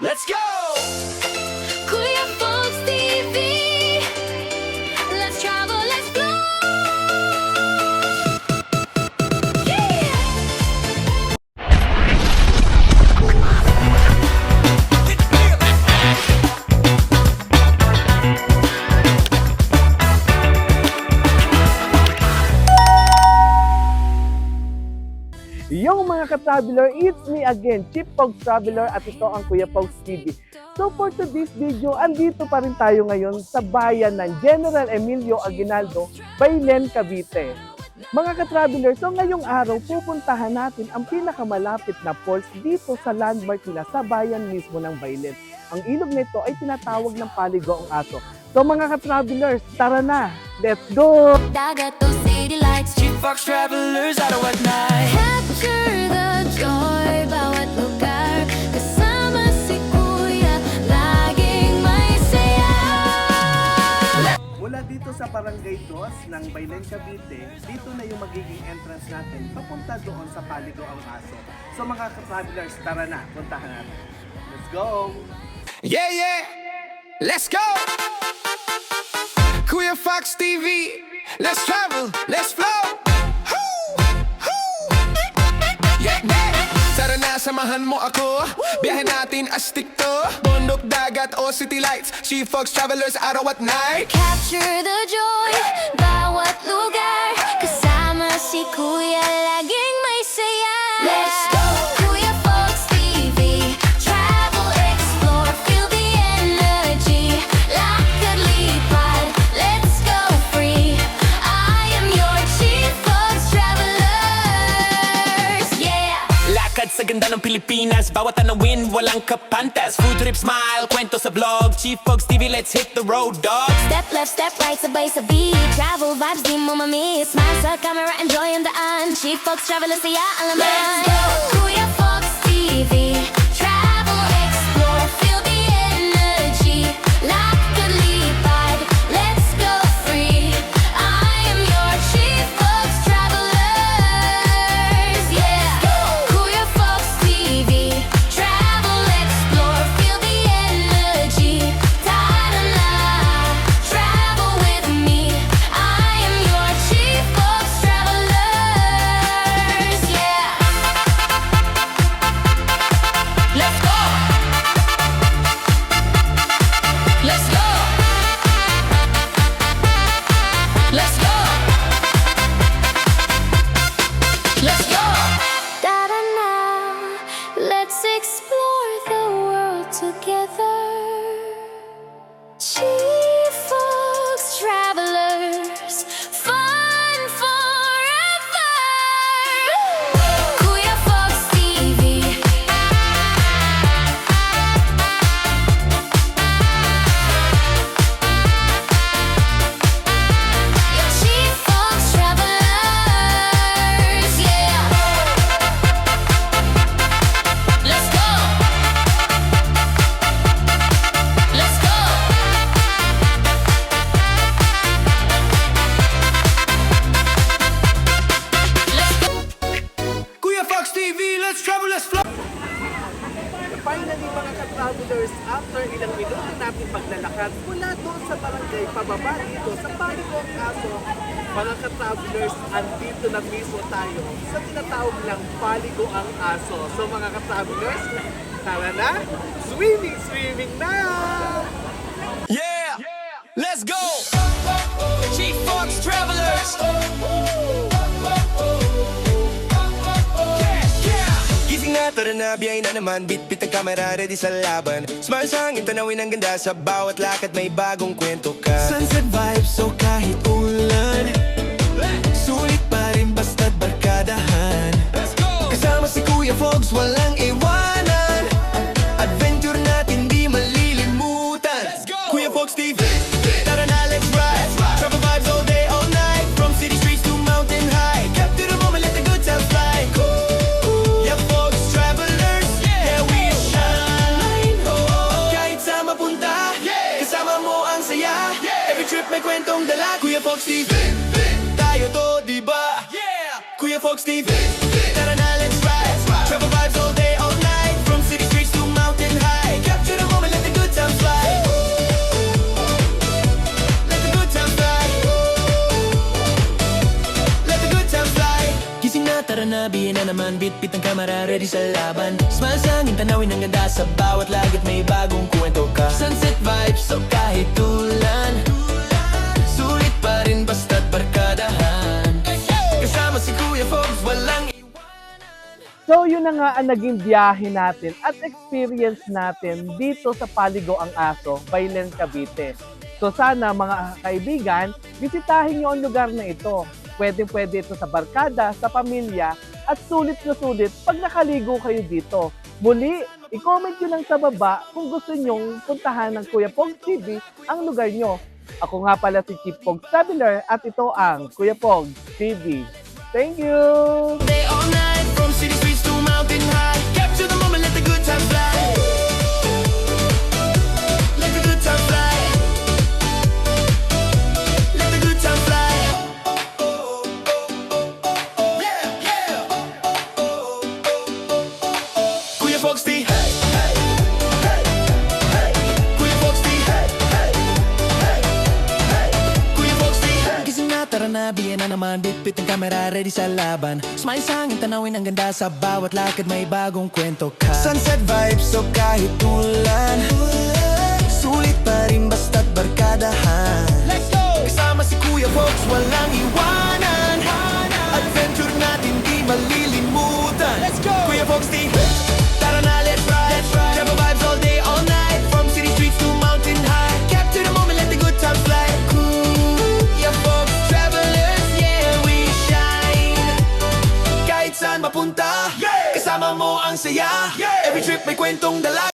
Let's go! Kuya Folks TV. Let's travel, let's go. Yeah! Yung mga ka-traveler, it's me again, Chief Pogs Traveler, at ito ang Kuya Pogs TV. So for today's video, andito pa rin tayo ngayon sa bayan ng General Emilio Aguinaldo, Bailen, Cavite. Mga ka-traveler, so ngayong araw pupuntahan natin ang pinakamalapit na falls dito sa landmark nila sa bayan mismo ng Bailen. Ang ilog nito ay tinatawag ng Paligo ang Aso. So mga ka-travelers, tara na! Let's go! Dagat to city lights. Chief Fox Travelers, araw at night. Capture the joy, bawat lugar. Kasama si Kuya, laging may saya. Mula dito sa Barangay 2 ng Bailen, Cavite, dito na yung magiging entrance natin papunta doon sa Paligo ang Aso. So mga ka-travelers, tara na, puntahan natin. Let's go! Yeah, yeah! Let's go! Kuya Fox TV, let's travel, let's flow! Yeah, yeah! Tara na, samahan mo ako. Biyahe natin astig to. Bundok, dagat o city lights. Chief Fox Travelers, araw at night. Capture the joy, bawat lugar. Kasama si Kuya, laging may saya. Let's go! Kuya Folks TV. Travel, explore, feel the energy. Lakad, lipad, let's go free. I am your Chief Folks Travelers. Yeah! Lakad sa ganda ng Pilipinas, bawat tanawin, walang kapantas. Food trip, smile, kwento sa vlog. Chief Fox TV, let's hit the road, dog. Step left, step right, sabay sa beat. Travel vibes, di mo mamiss. Smile sa camera, enjoy ang daan. Chief Fox Traveler, saya ang laman. Let's go! Kuya Fox TV. Travel, explore, feel the energy. Lakad, lipad, let's go free. I am your Chief Fox Travelers. Yeah! Kuya Fox TV. Travel, explore, feel the energy. Ta-da-la. Travel with me. I am your Chief Fox Travelers. Yeah! Let's go! Let's go! Let's go! Let's go! Tara na, let's explore the world together. Chief Fox Travelers, fun forever. Kuya Fox TV. Your Chief Fox Travelers, yeah. Let's go. Let's go. Let's go. Kuya Fox TV, let's travel, let's flow! Finally mga ka-travelers, after ilang minuto natin paglalakad mula doon sa barangay pababa dito sa Paligo ang Aso, mga ka-travelers, andito na mismo tayo sa tinatawag lang Paligo ang Aso. So mga ka-travelers, tara na, swimming, swimming na! Yeah! Let's go! Chief Fox Travelers! Gising na, tara na, biyay na naman. Bit-bit ang kamera, ready sa laban. Smile sa hangin, tanawin ang ganda. Sa bawat lakad may bagong kwento ka. Sunset vibes, so kahit ulan sulit pa rin basta't barkadahan. Kasama si Kuya Fox, walang iwanan. Adventure natin di malilimutan. Kuya Fox TV, tara na, let's ride. Travel vibes all day, all night. From city streets to mountain high. Capture the moment, let the good times fly. Kuya Fox Travelers, yeah, we shine. Kahit saan mapunta, kasama mo ang saya. Every trip may kwentong dala. Kuya Fox TV, tayo to, diba? Kuya Fox TV, tara na, let's ride. Travel vibes all day, all night. From city streets to mountain high. Bit-bit ang kamera, ready sa laban. Smile sa hangin, tanawin ang ganda. Sa bawat lagit may bagong kwento ka. Sunset vibes, so kahit ulan, sulit pa rin basta't barkadahan. Kasama si Kuya Fogs, walang So yun na nga ang naging biyahe natin at experience natin dito sa Paligo ang Aso, Bailen, Cavite. So sana mga kaibigan, bisitahin nyo ang lugar na ito. Pwede ito sa barkada, sa pamilya, at sulit na sulit pag nakaligo kayo dito. Muli, i-comment nyo lang sa baba kung gusto nyong puntahan ng Kuya Pogs TV ang lugar nyo. Ako nga pala si Chief Pogs Traveler at ito ang Kuya Pogs TV. Thank you! day, all night. From city streets to mountain high. Capture the moment, let the good times fly. Let the good times fly. Let the good times fly. Yeah, yeah. Kuya Fogs TV. Hey, hey, hey, hey. Kuya Fogs TV. Hey, hey, hey, hey. Kuya Fogs TV. Gising na, tara na, biyan na naman. Bit-bit ang kamera, ready sa laban. Smile sa hangin, tanawin ang ganda. Sa bawat lakad may bagong kwento ka. Sunset vibes, so kahit ulan, sulit pa rin basta't barkadahan. Let's go! Kasama si Kuya Fogs, walang iwanan. Adventure natin di malilimutan. Let's go! Kuya Fogs TV. Tara na, let's ride. Travel vibes all day, all night. From city streets to mountain high. Capture the moment, let the good times fly. Kuya Fogs Travelers, yeah, we shine. Kahit saan mapunta, kasama mo ang saya. Every trip may kwentong dala.